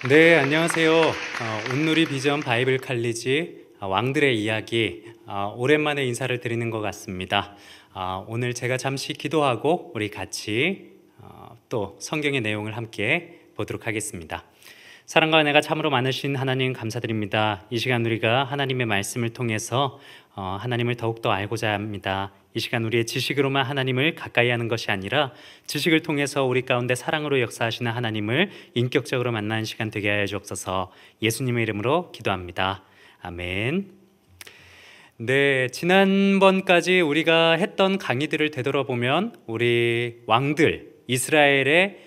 네, 안녕하세요. 온누리 비전 바이블 칼리지 왕들의 이야기 오랜만에 인사를 드리는 것 같습니다. 오늘 제가 잠시 기도하고 우리 같이 또 성경의 내용을 함께 보도록 하겠습니다. 사랑과 은혜가 참으로 많으신 하나님 감사드립니다. 이 시간 우리가 하나님의 말씀을 통해서 하나님을 더욱더 알고자 합니다. 이 시간 우리의 지식으로만 하나님을 가까이 하는 것이 아니라 지식을 통해서 우리 가운데 사랑으로 역사하시는 하나님을 인격적으로 만나는 시간 되게 하여 주옵소서. 예수님의 이름으로 기도합니다. 아멘. 네, 지난번까지 우리가 했던 강의들을 되돌아보면 우리 왕들, 이스라엘의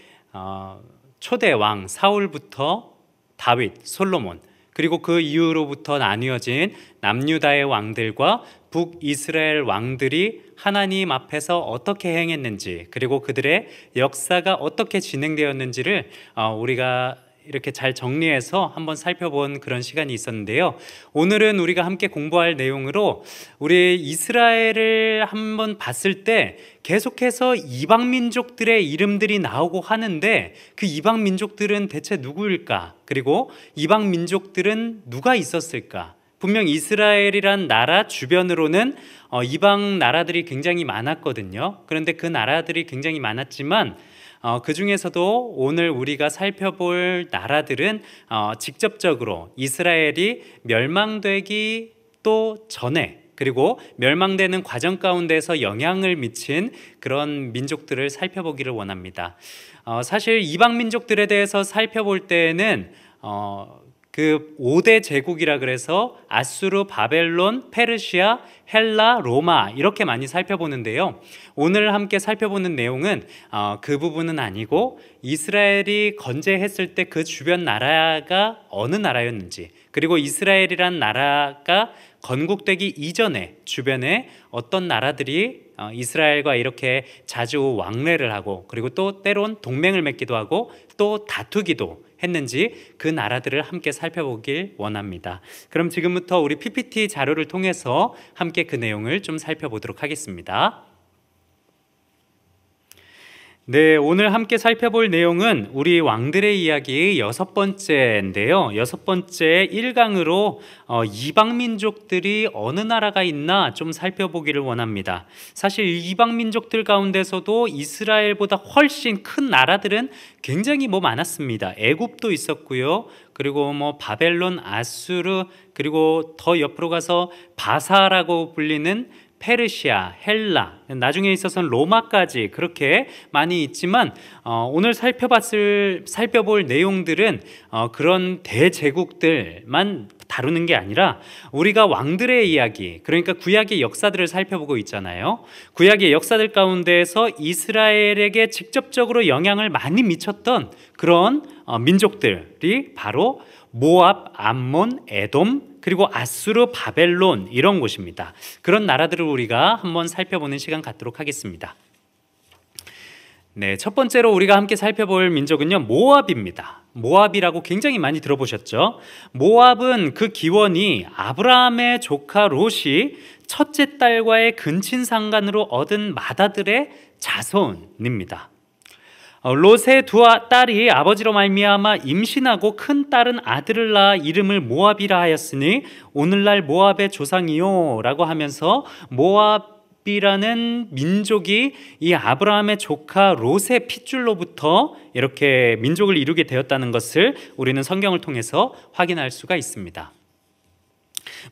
초대 왕 사울부터 다윗, 솔로몬, 그리고 그 이후로부터 나뉘어진 남유다의 왕들과 북이스라엘 왕들이 하나님 앞에서 어떻게 행했는지, 그리고 그들의 역사가 어떻게 진행되었는지를 우리가 이렇게 잘 정리해서 한번 살펴본 그런 시간이 있었는데요. 오늘은 우리가 함께 공부할 내용으로 우리 이스라엘을 한번 봤을 때 계속해서 이방 민족들의 이름들이 나오고 하는데 그 이방 민족들은 대체 누구일까? 그리고 이방 민족들은 누가 있었을까? 분명 이스라엘이란 나라 주변으로는 이방 나라들이 굉장히 많았거든요. 그런데 그 나라들이 굉장히 많았지만 그 중에서도 오늘 우리가 살펴볼 나라들은 직접적으로 이스라엘이 멸망되기 또 전에, 그리고 멸망되는 과정 가운데서 영향을 미친 그런 민족들을 살펴보기를 원합니다. 사실 이방 민족들에 대해서 살펴볼 때에는 그 5대 제국이라 그래서 아수르, 바벨론, 페르시아, 헬라, 로마 이렇게 많이 살펴보는데요. 오늘 함께 살펴보는 내용은 그 부분은 아니고 이스라엘이 건재했을 때 그 주변 나라가 어느 나라였는지, 그리고 이스라엘이란 나라가 건국되기 이전에 주변에 어떤 나라들이 이스라엘과 이렇게 자주 왕래를 하고, 그리고 또 때론 동맹을 맺기도 하고 또 다투기도 했는지 그 나라들을 함께 살펴보길 원합니다. 그럼 지금부터 우리 PPT 자료를 통해서 함께 그 내용을 좀 살펴보도록 하겠습니다. 네, 오늘 함께 살펴볼 내용은 우리 왕들의 이야기 6번째인데요. 6번째 1강으로 이방 민족들이 어느 나라가 있나 좀 살펴보기를 원합니다. 사실 이방 민족들 가운데서도 이스라엘보다 훨씬 큰 나라들은 굉장히 많았습니다. 애굽도 있었고요. 그리고 바벨론, 아수르, 그리고 더 옆으로 가서 바사라고 불리는 페르시아, 헬라, 나중에 있어서는 로마까지 그렇게 많이 있지만 오늘 살펴볼 내용들은 그런 대제국들만 다루는 게 아니라 우리가 왕들의 이야기, 그러니까 구약의 역사들을 살펴보고 있잖아요. 구약의 역사들 가운데에서 이스라엘에게 직접적으로 영향을 많이 미쳤던 그런 민족들이 바로 모압, 암몬, 에돔, 그리고 아수르, 바벨론 이런 곳입니다. 그런 나라들을 우리가 한번 살펴보는 시간 갖도록 하겠습니다. 네, 첫 번째로 우리가 함께 살펴볼 민족은요, 모압입니다. 모압이라고 굉장히 많이 들어보셨죠? 모압은 그 기원이 아브라함의 조카 롯이 첫째 딸과의 근친상간으로 얻은 맏아들의 자손입니다. 롯의 두 딸이 아버지로 말미암아 임신하고 큰 딸은 아들을 낳아 이름을 모압이라 하였으니 오늘날 모압의 조상이요 라고 하면서 모압이라는 민족이 이 아브라함의 조카 롯의 핏줄로부터 이렇게 민족을 이루게 되었다는 것을 우리는 성경을 통해서 확인할 수가 있습니다.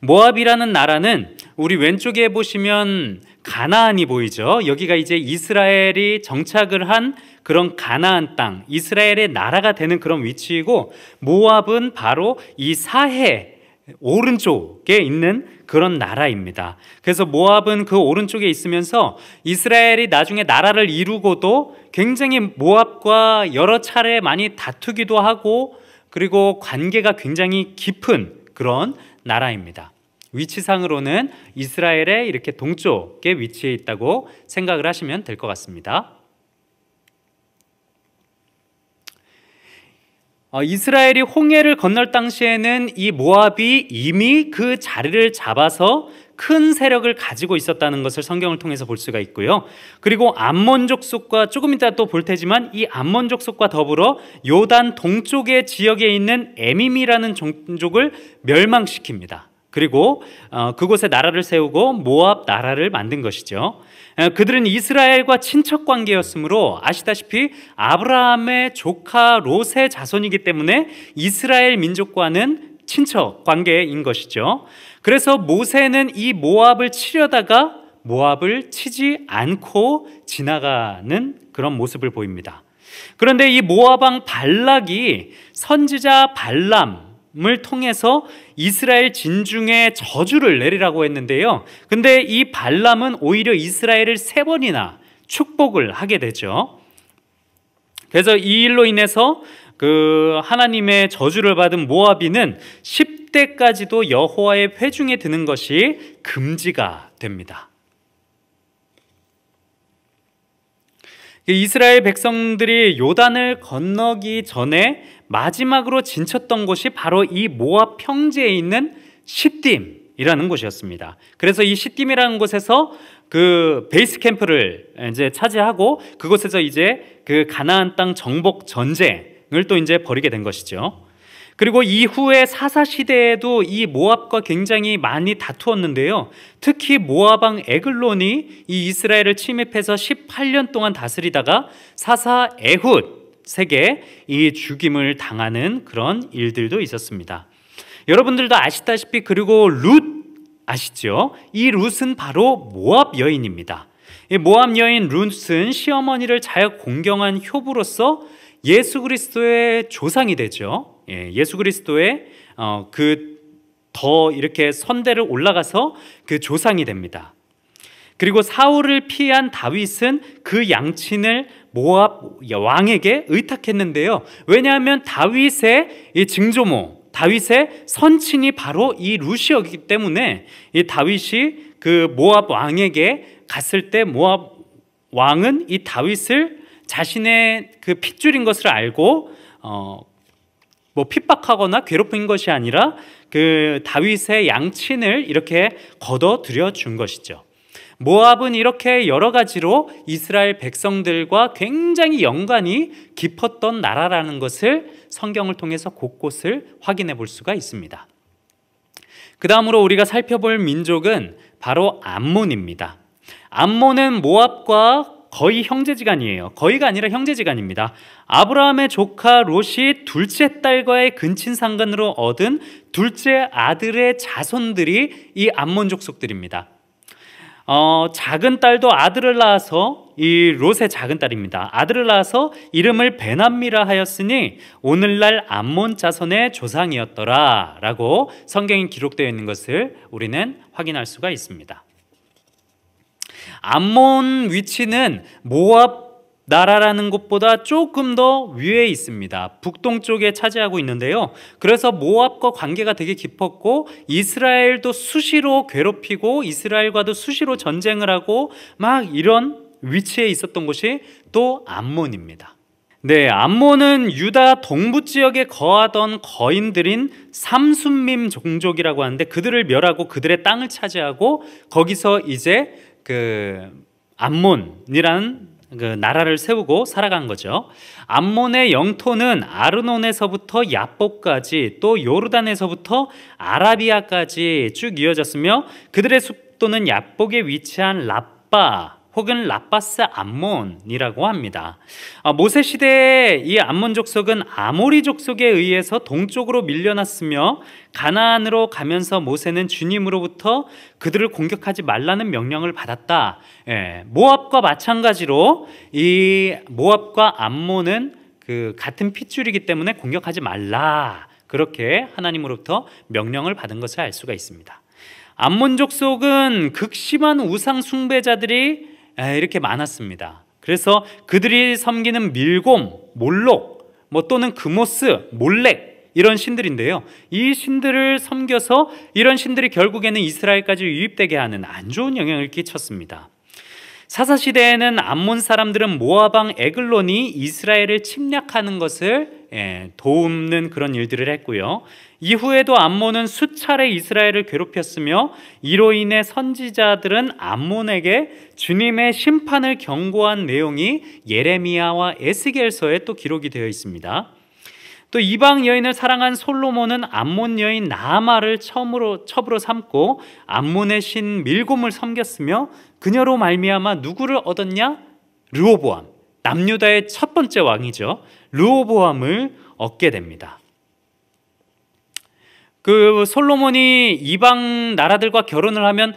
모압이라는 나라는 우리 왼쪽에 보시면 가나안이 보이죠. 여기가 이제 이스라엘이 정착을 한 그런 가나안 땅, 이스라엘의 나라가 되는 그런 위치이고, 모압은 바로 이 사해 오른쪽에 있는 그런 나라입니다. 그래서 모압은 그 오른쪽에 있으면서 이스라엘이 나중에 나라를 이루고도 굉장히 모압과 여러 차례 많이 다투기도 하고, 그리고 관계가 굉장히 깊은 그런 나라입니다. 위치상으로는 이스라엘의 이렇게 동쪽에 위치해 있다고 생각을 하시면 될 것 같습니다. 이스라엘이 홍해를 건널 당시에는 이 모압이 이미 그 자리를 잡아서 큰 세력을 가지고 있었다는 것을 성경을 통해서 볼 수가 있고요. 그리고 암몬 족속과 조금 이따 또 볼 테지만 이 암몬 족속과 더불어 요단 동쪽의 지역에 있는 에밈이라는 종족을 멸망시킵니다. 그리고 그곳에 나라를 세우고 모압 나라를 만든 것이죠. 그들은 이스라엘과 친척 관계였으므로 아시다시피 아브라함의 조카 롯의 자손이기 때문에 이스라엘 민족과는 친척 관계인 것이죠. 그래서 모세는 이 모압을 치려다가 모압을 치지 않고 지나가는 그런 모습을 보입니다. 그런데 이 모압 왕 발락이 선지자 발람을 통해서 이스라엘 진중에 저주를 내리라고 했는데요. 근데 이 발람은 오히려 이스라엘을 3번이나 축복을 하게 되죠. 그래서 이 일로 인해서 그 하나님의 저주를 받은 모압인은 10대까지도 여호와의 회중에 드는 것이 금지가 됩니다. 이스라엘 백성들이 요단을 건너기 전에 마지막으로 진쳤던 곳이 바로 이 모압 평지에 있는 시딤이라는 곳이었습니다. 그래서 이 시딤이라는 곳에서 그 베이스 캠프를 이제 차지하고 그곳에서 이제 그 가나안 땅 정복 전쟁을 또 이제 벌이게 된 것이죠. 그리고 이후에 사사 시대에도 이 모압과 굉장히 많이 다투었는데요. 특히 모압 왕 에글론이 이 이스라엘을 침입해서 18년 동안 다스리다가 사사 에훗에게 이 죽임을 당하는 그런 일들도 있었습니다. 여러분들도 아시다시피 그리고 룻 아시죠? 이 룻은 바로 모압 여인입니다. 이 모압 여인 룻은 시어머니를 잘 공경한 효부로서 예수 그리스도의 조상이 되죠. 예수 그리스도의 더 이렇게 선대를 올라가서 그 조상이 됩니다. 그리고 사울을 피한 다윗은 그 양친을 모압 왕에게 의탁했는데요. 왜냐하면 다윗의 이 증조모, 다윗의 선친이 바로 이 룻이었기 때문에 이 다윗이 그 모압 왕에게 갔을 때 모압 왕은 이 다윗을 자신의 그 핏줄인 것을 알고 뭐 핍박하거나 괴롭힌 것이 아니라 그 다윗의 양친을 이렇게 거둬들여 준 것이죠. 모압은 이렇게 여러 가지로 이스라엘 백성들과 굉장히 연관이 깊었던 나라라는 것을 성경을 통해서 곳곳을 확인해 볼 수가 있습니다. 그 다음으로 우리가 살펴볼 민족은 바로 암몬입니다. 암몬은 모압과 거의 형제지간이에요. 거의가 아니라 형제지간입니다. 아브라함의 조카 롯이 둘째 딸과의 근친상간으로 얻은 둘째 아들의 자손들이 이 암몬 족속들입니다. 작은 딸도 아들을 낳아서 이 롯의 작은 딸입니다. 아들을 낳아서 이름을 베남미라 하였으니 오늘날 암몬 자손의 조상이었더라 라고 성경에 기록되어 있는 것을 우리는 확인할 수가 있습니다. 암몬 위치는 모압 나라라는 곳보다 조금 더 위에 있습니다. 북동쪽에 차지하고 있는데요. 그래서 모압과 관계가 되게 깊었고 이스라엘도 수시로 괴롭히고 이스라엘과도 수시로 전쟁을 하고 막 이런 위치에 있었던 곳이 또 암몬입니다. 네, 암몬은 유다 동부 지역에 거하던 거인들인 삼순밈 종족이라고 하는데 그들을 멸하고 그들의 땅을 차지하고 거기서 이제 그 암몬이라는 그 나라를 세우고 살아간 거죠. 암몬의 영토는 아르논에서부터 야복까지 또 요르단에서부터 아라비아까지 쭉 이어졌으며 그들의 숙도는 야복에 위치한 라빠 혹은 라파스 암몬이라고 합니다. 모세 시대에 이 암몬 족속은 아모리 족속에 의해서 동쪽으로 밀려났으며 가나안으로 가면서 모세는 주님으로부터 그들을 공격하지 말라는 명령을 받았다. 모압과 마찬가지로 이 모압과 암몬은 그 같은 핏줄이기 때문에 공격하지 말라. 그렇게 하나님으로부터 명령을 받은 것을 알 수가 있습니다. 암몬 족속은 극심한 우상 숭배자들이 이렇게 많았습니다. 그래서 그들이 섬기는 밀곰, 몰록, 또는 그모스, 몰렉 이런 신들인데요. 이 신들을 섬겨서 이런 신들이 결국에는 이스라엘까지 유입되게 하는 안 좋은 영향을 끼쳤습니다. 사사시대에는 암몬 사람들은 모압 왕 에글론이 이스라엘을 침략하는 것을 돕는 그런 일들을 했고요. 이후에도 암몬은 수차례 이스라엘을 괴롭혔으며 이로 인해 선지자들은 암몬에게 주님의 심판을 경고한 내용이 예레미야와 에스겔서에 또 기록이 되어 있습니다. 또 이방 여인을 사랑한 솔로몬은 암몬 여인 나아마를 첩으로 삼고 암몬의 신 밀곰을 섬겼으며 그녀로 말미암아 누구를 얻었냐? 르호보암, 남유다의 첫 번째 왕이죠. 르호보암을 얻게 됩니다. 그 솔로몬이 이방 나라들과 결혼을 하면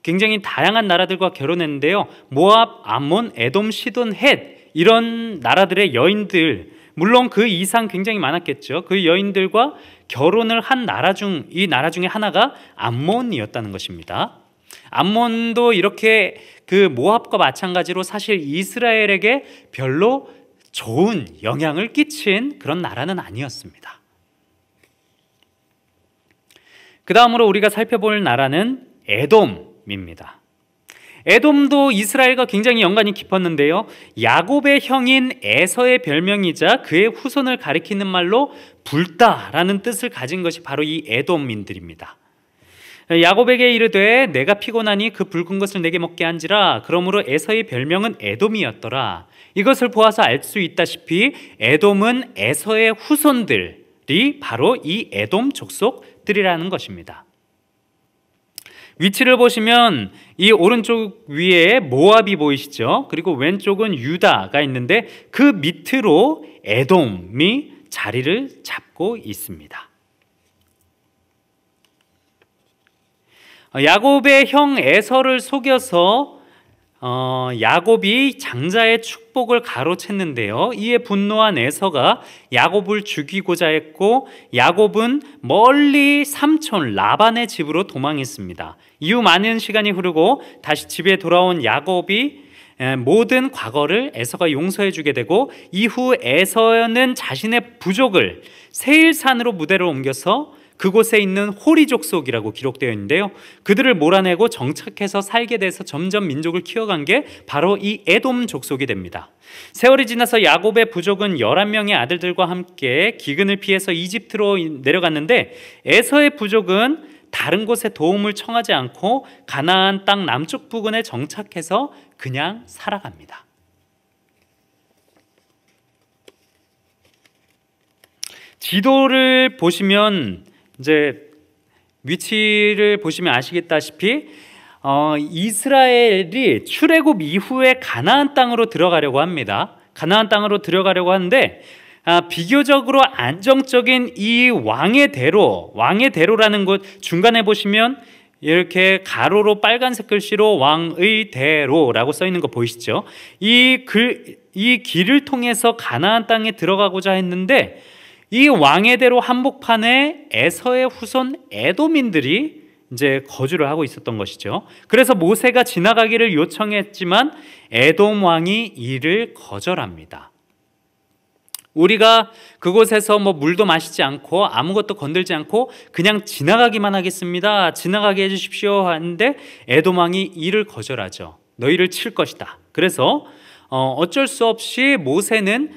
굉장히 다양한 나라들과 결혼했는데요. 모압, 암몬, 에돔, 시돈, 헷 이런 나라들의 여인들, 물론 그 이상 굉장히 많았겠죠. 그 여인들과 결혼을 한 나라 이 나라 중에 하나가 암몬이었다는 것입니다. 암몬도 이렇게 그 모압과 마찬가지로 사실 이스라엘에게 별로 좋은 영향을 끼친 그런 나라는 아니었습니다. 그 다음으로 우리가 살펴볼 나라는 에돔입니다. 에돔도 이스라엘과 굉장히 연관이 깊었는데요. 야곱의 형인 에서의 별명이자 그의 후손을 가리키는 말로 붉다라는 뜻을 가진 것이 바로 이 에돔민들입니다. 야곱에게 이르되 내가 피곤하니 그 붉은 것을 내게 먹게 한지라. 그러므로 에서의 별명은 에돔이었더라. 이것을 보아서 알 수 있다시피 에돔은 에서의 후손들이 바로 이 에돔 족속들이라는 것입니다. 위치를 보시면 이 오른쪽 위에 모압이 보이시죠? 그리고 왼쪽은 유다가 있는데 그 밑으로 에돔이 자리를 잡고 있습니다. 야곱의 형 에서를 속여서 야곱이 장자의 축복을 가로챘는데요. 이에 분노한 에서가 야곱을 죽이고자 했고 야곱은 멀리 삼촌 라반의 집으로 도망했습니다. 이후 많은 시간이 흐르고 다시 집에 돌아온 야곱이 모든 과거를 에서가 용서해 주게 되고 이후 에서는 자신의 부족을 세일산으로 무대를 옮겨서 그곳에 있는 호리 족속이라고 기록되어 있는데요. 그들을 몰아내고 정착해서 살게 돼서 점점 민족을 키워간 게 바로 이 에돔 족속이 됩니다. 세월이 지나서 야곱의 부족은 11명의 아들들과 함께 기근을 피해서 이집트로 내려갔는데 에서의 부족은 다른 곳에 도움을 청하지 않고 가나안 땅 남쪽 부근에 정착해서 그냥 살아갑니다. 지도를 보시면 이제 위치를 보시면 아시겠다시피 이스라엘이 출애굽 이후에 가나안 땅으로 들어가려고 합니다. 가나안 땅으로 들어가려고 하는데 비교적으로 안정적인 이 왕의 대로라는 곳 중간에 보시면 이렇게 가로로 빨간색 글씨로 왕의 대로라고 써 있는 거 보이시죠? 이 길을 통해서 가나안 땅에 들어가고자 했는데 이 왕의 대로 한복판에 에서의 후손 에돔인들이 이제 거주를 하고 있었던 것이죠. 그래서 모세가 지나가기를 요청했지만 에돔 왕이 이를 거절합니다. 우리가 그곳에서 물도 마시지 않고 아무것도 건들지 않고 그냥 지나가기만 하겠습니다. 지나가게 해주십시오 하는데 에돔 왕이 이를 거절하죠. 너희를 칠 것이다. 그래서 어쩔 수 없이 모세는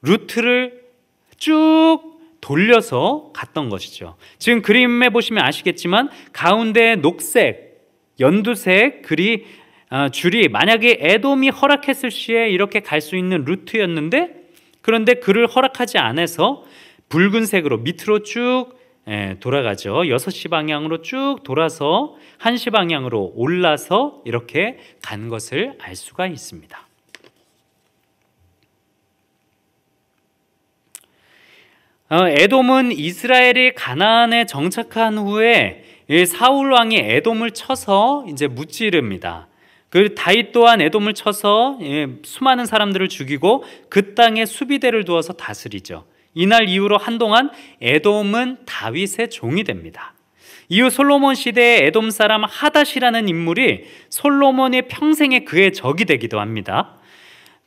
루트를 쭉 돌려서 갔던 것이죠. 지금 그림에 보시면 아시겠지만 가운데 녹색, 연두색 줄이 만약에 에돔이 허락했을 시에 이렇게 갈 수 있는 루트였는데 그런데 그를 허락하지 않아서 붉은색으로 밑으로 쭉 돌아가죠. 6시 방향으로 쭉 돌아서 1시 방향으로 올라서 이렇게 간 것을 알 수가 있습니다. 에돔은 이스라엘이 가나안에 정착한 후에 사울 왕이 에돔을 쳐서 이제 무찌릅니다. 그 다윗 또한 에돔을 쳐서 수많은 사람들을 죽이고 그 땅에 수비대를 두어서 다스리죠. 이날 이후로 한동안 에돔은 다윗의 종이 됩니다. 이후 솔로몬 시대에 에돔 사람 하닷이라는 인물이 솔로몬의 평생에 그의 적이 되기도 합니다.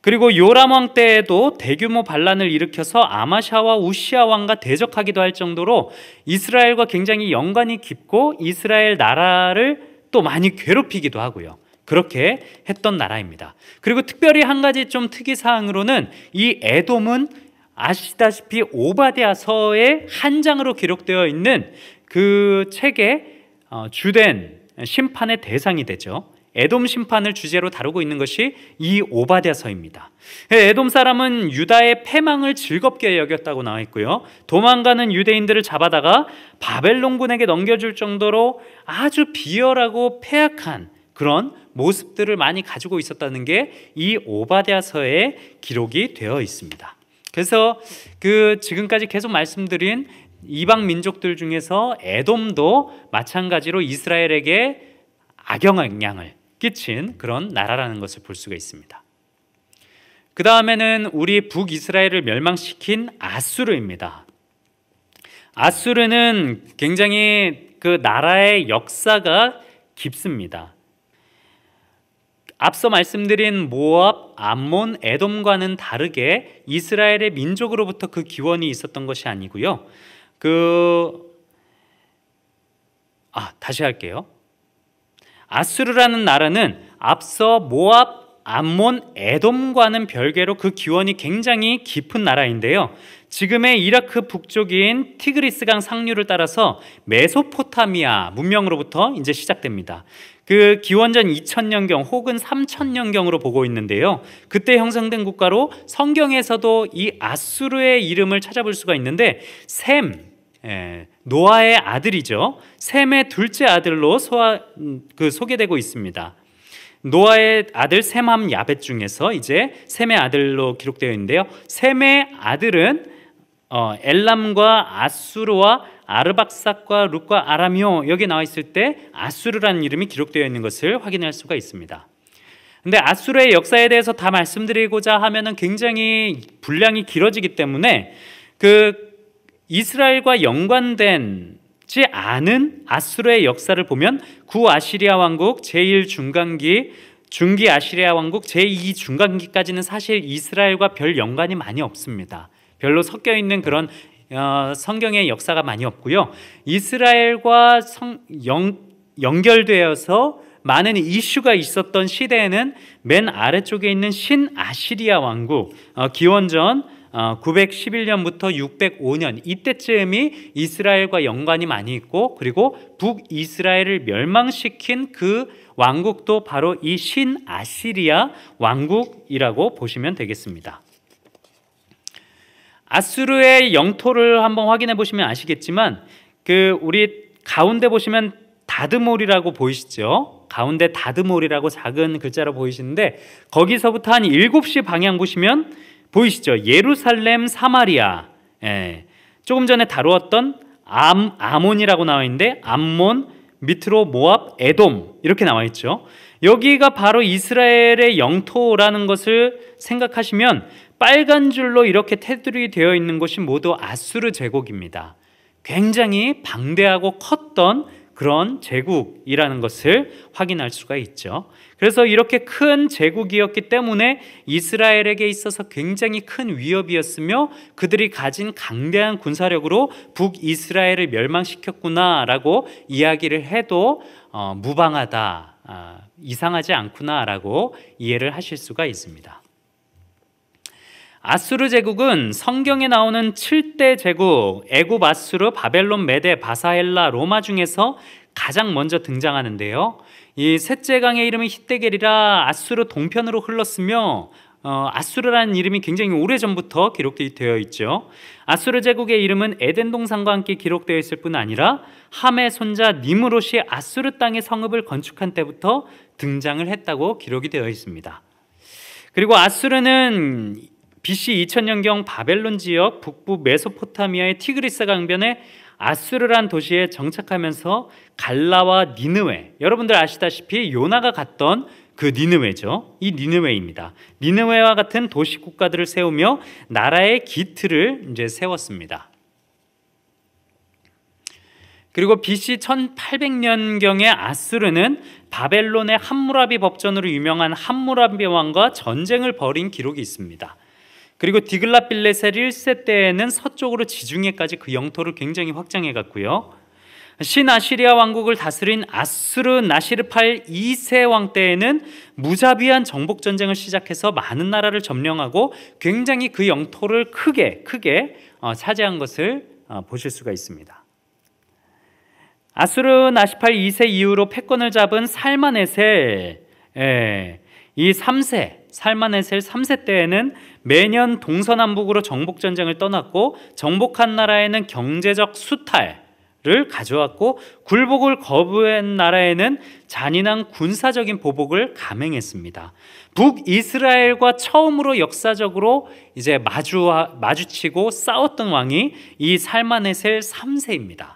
그리고 요람 왕 때에도 대규모 반란을 일으켜서 아마샤와 우시아 왕과 대적하기도 할 정도로 이스라엘과 굉장히 연관이 깊고 이스라엘 나라를 또 많이 괴롭히기도 하고요. 그렇게 했던 나라입니다. 그리고 특별히 한 가지 좀 특이사항으로는 이 에돔은 아시다시피 오바댜서의 한 장으로 기록되어 있는 그 책의 주된 심판의 대상이 되죠. 에돔 심판을 주제로 다루고 있는 것이 이 오바댜서입니다. 에돔 사람은 유다의 패망을 즐겁게 여겼다고 나와 있고요. 도망가는 유대인들을 잡아다가 바벨론군에게 넘겨줄 정도로 아주 비열하고 패악한 그런 모습들을 많이 가지고 있었다는 게 이 오바댜서에 기록이 되어 있습니다. 그래서 지금까지 계속 말씀드린 이방 민족들 중에서 에돔도 마찬가지로 이스라엘에게 악영향을 끼친 그런 나라라는 것을 볼 수가 있습니다. 그 다음에는 우리 북이스라엘을 멸망시킨 아수르입니다. 아수르는 굉장히 그 나라의 역사가 깊습니다. 앞서 말씀드린 모압, 암몬, 에돔과는 다르게 이스라엘의 민족으로부터 그 기원이 있었던 것이 아니고요. 다시 할게요. 아수르라는 나라는 앞서 모압, 암몬, 에돔과는 별개로 그 기원이 굉장히 깊은 나라인데요. 지금의 이라크 북쪽인 티그리스강 상류를 따라서 메소포타미아 문명으로부터 이제 시작됩니다. 그 기원전 2000년경 혹은 3000년경으로 보고 있는데요. 그때 형성된 국가로 성경에서도 이 아수르의 이름을 찾아볼 수가 있는데 노아의 아들이죠. 셈의 둘째 아들로 소개되고 있습니다. 노아의 아들 셈함 야벳 중에서 이제 셈의 아들로 기록되어 있는데요. 셈의 아들은 엘람과 아수르와 아르박삭과 룻과 아람이오, 여기 나와 있을 때 아수르라는 이름이 기록되어 있는 것을 확인할 수가 있습니다. 근데 아수르의 역사에 대해서 다 말씀드리고자 하면은 굉장히 분량이 길어지기 때문에 이스라엘과 연관되지 않은 아수르의 역사를 보면 구아시리아 왕국 제1중간기, 중기 아시리아 왕국 제2중간기까지는 사실 이스라엘과 별 연관이 많이 없습니다. 별로 섞여 있는 그런 성경의 역사가 많이 없고요. 이스라엘과 연결되어서 많은 이슈가 있었던 시대에는 맨 아래쪽에 있는 신아시리아 왕국, 기원전 911년부터 605년 이때쯤이 이스라엘과 연관이 많이 있고, 그리고 북이스라엘을 멸망시킨 그 왕국도 바로 이 신아시리아 왕국이라고 보시면 되겠습니다. 아수르의 영토를 한번 확인해 보시면 아시겠지만 우리 가운데 보시면 다드몰이라고 보이시죠? 가운데 다드몰이라고 작은 글자로 보이시는데 거기서부터 한 7시 방향 보시면 보이시죠? 예루살렘, 사마리아, 조금 전에 다루었던 아몬이라고 나와 있는데 암몬, 밑으로 모압, 에돔 이렇게 나와 있죠. 여기가 바로 이스라엘의 영토라는 것을 생각하시면 빨간 줄로 이렇게 테두리 되어 있는 곳이 모두 아수르 제국입니다. 굉장히 방대하고 컸던 그런 제국이라는 것을 확인할 수가 있죠. 그래서 이렇게 큰 제국이었기 때문에 이스라엘에게 있어서 굉장히 큰 위협이었으며 그들이 가진 강대한 군사력으로 북이스라엘을 멸망시켰구나라고 이야기를 해도 무방하다, 이상하지 않구나라고 이해를 하실 수가 있습니다. 아수르 제국은 성경에 나오는 7대 제국, 애굽, 아수르, 바벨론, 메데, 바사헬라, 로마 중에서 가장 먼저 등장하는데요. 이 셋째 강의 이름은 히데겔이라 아수르 동편으로 흘렀으며 아수르라는 이름이 굉장히 오래전부터 기록되어 있죠. 아수르 제국의 이름은 에덴 동산과 함께 기록되어 있을 뿐 아니라 함의 손자 니므롯이 아수르 땅의 성읍을 건축한 때부터 등장을 했다고 기록이 되어 있습니다. 그리고 아수르는 BC 2000년경 바벨론 지역 북부 메소포타미아의 티그리스 강변에 아수르란 도시에 정착하면서 갈라와 니느웨, 여러분들 아시다시피 요나가 갔던 그 니느웨죠. 이 니느웨입니다. 니느웨와 같은 도시 국가들을 세우며 나라의 기틀을 이제 세웠습니다. 그리고 BC 1800년경에 아수르는 바벨론의 함무라비 법전으로 유명한 함무라비 왕과 전쟁을 벌인 기록이 있습니다. 그리고 디글랏빌레셀 1세 때에는 서쪽으로 지중해까지 그 영토를 굉장히 확장해 갔고요. 신아시리아 왕국을 다스린 아수르 나시르팔 2세 왕 때에는 무자비한 정복 전쟁을 시작해서 많은 나라를 점령하고 굉장히 그 영토를 크게 차지한 것을 보실 수가 있습니다. 아수르 나시팔 2세 이후로 패권을 잡은 살마네셀, 이 3세, 살마네셀 3세 때에는 매년 동서남북으로 정복 전쟁을 떠났고 정복한 나라에는 경제적 수탈을 가져왔고 굴복을 거부한 나라에는 잔인한 군사적인 보복을 감행했습니다. 북이스라엘과 처음으로 역사적으로 이제 마주치고 싸웠던 왕이 이 살마네셀 3세입니다.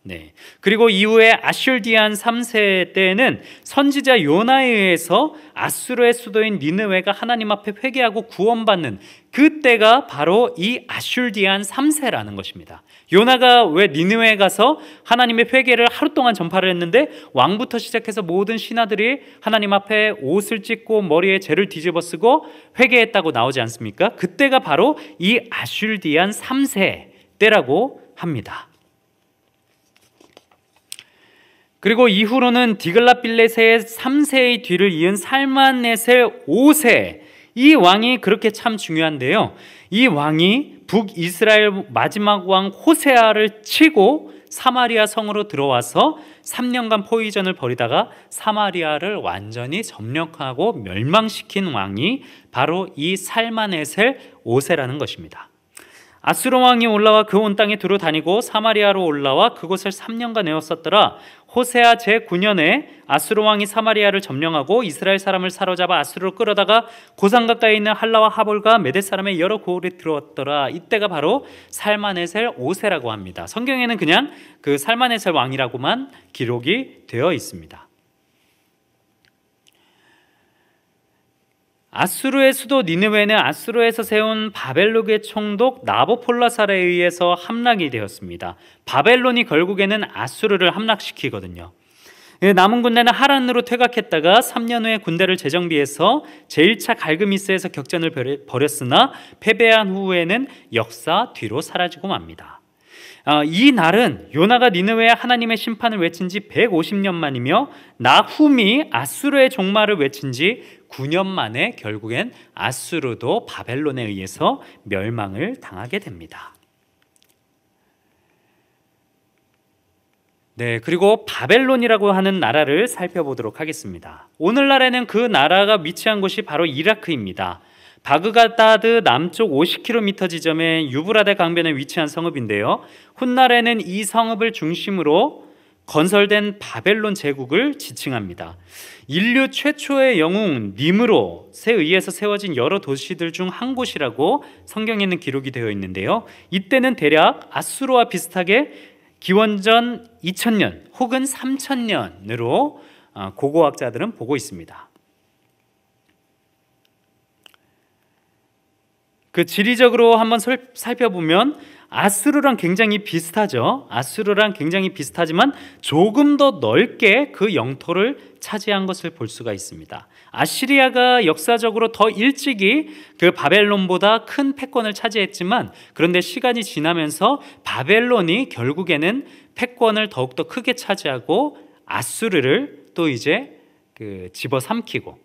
네. 그리고 이후에 아슐디안 3세 때에는 선지자 요나에 의해서 아수르의 수도인 니느웨가 하나님 앞에 회개하고 구원받는 그때가 바로 이 아슐디안 3세라는 것입니다. 요나가 왜 니느웨에 가서 하나님의 회개를 하루 동안 전파를 했는데 왕부터 시작해서 모든 신하들이 하나님 앞에 옷을 찢고 머리에 재를 뒤집어 쓰고 회개했다고 나오지 않습니까? 그때가 바로 이 아슐디안 3세 때라고 합니다. 그리고 이후로는 디글랏빌레셋의 3세의 뒤를 이은 살만네셀 5세, 이 왕이 그렇게 참 중요한데요. 이 왕이 북이스라엘 마지막 왕 호세아를 치고 사마리아 성으로 들어와서 3년간 포위전을 벌이다가 사마리아를 완전히 점령하고 멸망시킨 왕이 바로 이 살마네셀 5세라는 것입니다. 아수르 왕이 올라와 그 온 땅에 두루 다니고 사마리아로 올라와 그곳을 3년간 에워쌌더라. 호세아 제9년에 아수르 왕이 사마리아를 점령하고 이스라엘 사람을 사로잡아 아수르로 끌어다가 고산 가까이 있는 할라와 하볼과 메대 사람의 여러 고을에 들어왔더라. 이때가 바로 살마네셀 5세라고 합니다. 성경에는 그냥 그 살마네셀 왕이라고만 기록이 되어 있습니다. 아수르의 수도 니느웨는 아수르에서 세운 바벨론의 총독 나보폴라살에 의해서 함락이 되었습니다. 바벨론이 결국에는 아수르를 함락시키거든요. 남은 군대는 하란으로 퇴각했다가 3년 후에 군대를 재정비해서 제1차 갈그미스에서 격전을 벌였으나 패배한 후에는 역사 뒤로 사라지고 맙니다. 이 날은 요나가 니느웨에 하나님의 심판을 외친 지 150년 만이며 나훔이 아수르의 종말을 외친 지 9년 만에 결국엔 아수르도 바벨론에 의해서 멸망을 당하게 됩니다. 네, 그리고 바벨론이라고 하는 나라를 살펴보도록 하겠습니다. 오늘날에는 그 나라가 위치한 곳이 바로 이라크입니다. 바그다드 남쪽 50km 지점에 유브라데 강변에 위치한 성읍인데요. 훗날에는 이 성읍을 중심으로 건설된 바벨론 제국을 지칭합니다. 인류 최초의 영웅 니므롯에 의해서 세워진 여러 도시들 중 한 곳이라고 성경에는 기록이 되어 있는데요. 이때는 대략 아수르와 비슷하게 기원전 2000년 혹은 3000년으로 고고학자들은 보고 있습니다. 그 지리적으로 한번 살펴보면 아수르랑 굉장히 비슷하죠. 아수르랑 굉장히 비슷하지만 조금 더 넓게 그 영토를 차지한 것을 볼 수가 있습니다. 아시리아가 역사적으로 더 일찍이 그 바벨론보다 큰 패권을 차지했지만 그런데 시간이 지나면서 바벨론이 결국에는 패권을 더욱더 크게 차지하고 아수르를 또 이제 집어삼키고,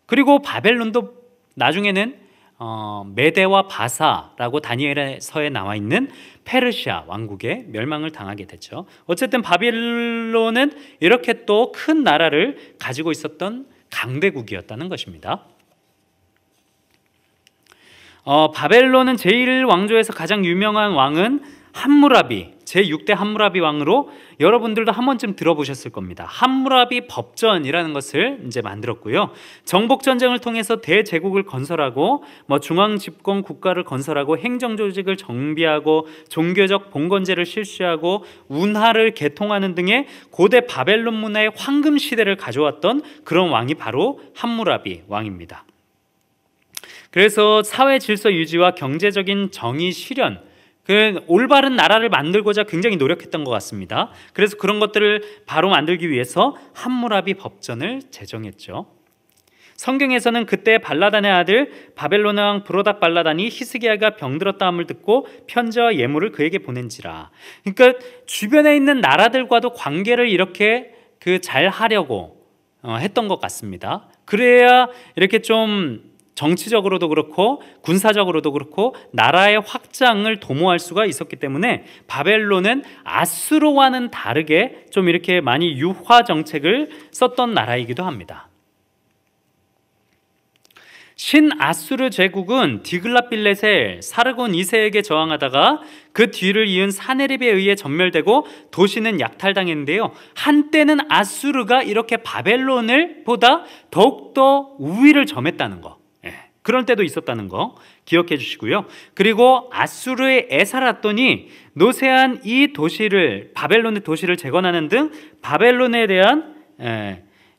그리고 바벨론도 나중에는 메데와 바사라고 다니엘서에 나와 있는 페르시아 왕국의 멸망을 당하게 됐죠. 어쨌든 바벨론은 이렇게 또 큰 나라를 가지고 있었던 강대국이었다는 것입니다. 바벨론은 제1왕조에서 가장 유명한 왕은 함무라비, 제6대 함무라비 왕으로 여러분들도 한 번쯤 들어보셨을 겁니다. 함무라비 법전이라는 것을 이제 만들었고요. 정복 전쟁을 통해서 대제국을 건설하고 중앙 집권 국가를 건설하고 행정 조직을 정비하고 종교적 봉건제를 실시하고 운하를 개통하는 등의 고대 바벨론 문화의 황금 시대를 가져왔던 그런 왕이 바로 함무라비 왕입니다. 그래서 사회 질서 유지와 경제적인 정의 실현, 그 올바른 나라를 만들고자 굉장히 노력했던 것 같습니다. 그래서 그런 것들을 바로 만들기 위해서 함무라비 법전을 제정했죠. 성경에서는 그때 발라단의 아들 바벨론 왕 브로닥 발라단이 히스기야가 병들었다함을 듣고 편지와 예물을 그에게 보낸지라. 그러니까 주변에 있는 나라들과도 관계를 이렇게 잘 하려고 했던 것 같습니다. 그래야 이렇게 좀 정치적으로도 그렇고 군사적으로도 그렇고 나라의 확장을 도모할 수가 있었기 때문에 바벨론은 아수르와는 다르게 좀 이렇게 많이 유화 정책을 썼던 나라이기도 합니다. 신아수르 제국은 디글랏빌레셀 사르곤 2세에게 저항하다가 그 뒤를 이은 사네립에 의해 전멸되고 도시는 약탈당했는데요. 한때는 아수르가 이렇게 바벨론을 보다 더욱더 우위를 점했다는 거, 그럴 때도 있었다는 거 기억해 주시고요. 그리고 아수르의 에사라돈이 노세한 이 도시를, 바벨론의 도시를 재건하는 등 바벨론에 대한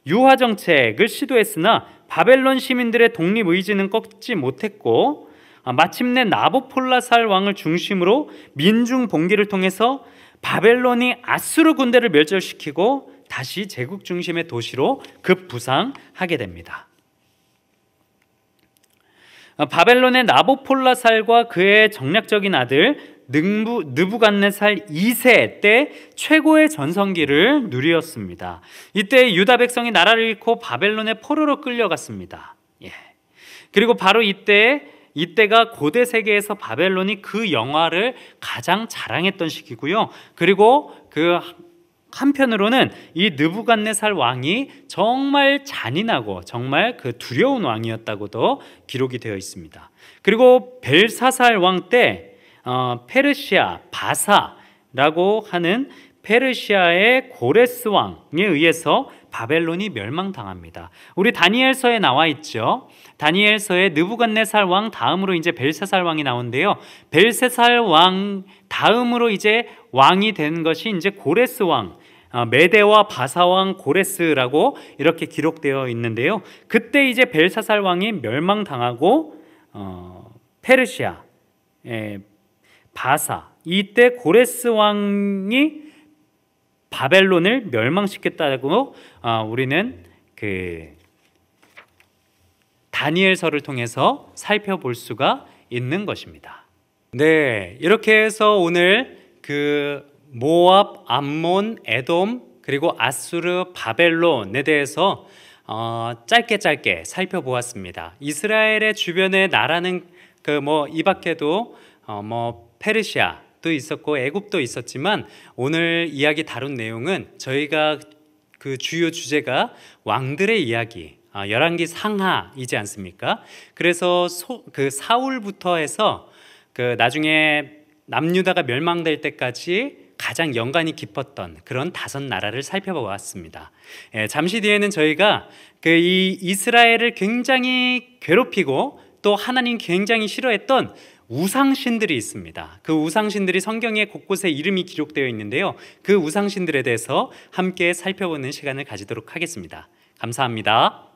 유화 정책을 시도했으나 바벨론 시민들의 독립의지는 꺾지 못했고, 마침내 나보폴라살 왕을 중심으로 민중 봉기를 통해서 바벨론이 아수르 군대를 멸절시키고 다시 제국 중심의 도시로 급부상하게 됩니다. 바벨론의 나보폴라살과 그의 정략적인 아들 느부갓네살 2세 때 최고의 전성기를 누리었습니다. 이때 유다 백성이 나라를 잃고 바벨론의 포로로 끌려갔습니다. 그리고 바로 이때가 고대 세계에서 바벨론이 그 영화를 가장 자랑했던 시기고요. 그리고 그 한편으로는 이 느부갓네살 왕이 정말 잔인하고 정말 두려운 왕이었다고도 기록이 되어 있습니다. 그리고 벨사살 왕 때 페르시아 바사라고 하는 페르시아의 고레스 왕에 의해서 바벨론이 멸망당합니다. 우리 다니엘서에 나와 있죠. 다니엘서에 느부갓네살 왕 다음으로 이제 벨사살 왕이 나오는데요. 벨사살 왕 다음으로 이제 왕이 된 것이 이제 고레스 왕, 메대와 바사 왕 고레스라고 이렇게 기록되어 있는데요. 그때 이제 벨사살 왕이 멸망당하고 페르시아, 바사, 이때 고레스 왕이 바벨론을 멸망시켰다고 우리는 다니엘서를 통해서 살펴볼 수가 있는 것입니다. 네, 이렇게 해서 오늘 모압, 암몬, 에돔, 그리고 아수르, 바벨론에 대해서 짧게 살펴보았습니다. 이스라엘의 주변의 나라는 이 밖에도 페르시아도 있었고 애굽도 있었지만 오늘 이야기 다룬 내용은 저희가 주요 주제가 왕들의 이야기, 열왕기 상하이지 않습니까? 그래서 사울부터 해서 나중에 남유다가 멸망될 때까지 가장 연관이 깊었던 그런 5나라를 살펴보았습니다. 잠시 뒤에는 저희가 이 이스라엘을 굉장히 괴롭히고 또 하나님 굉장히 싫어했던 우상신들이 있습니다. 그 우상신들이 성경에 곳곳에 이름이 기록되어 있는데요. 그 우상신들에 대해서 함께 살펴보는 시간을 가지도록 하겠습니다. 감사합니다.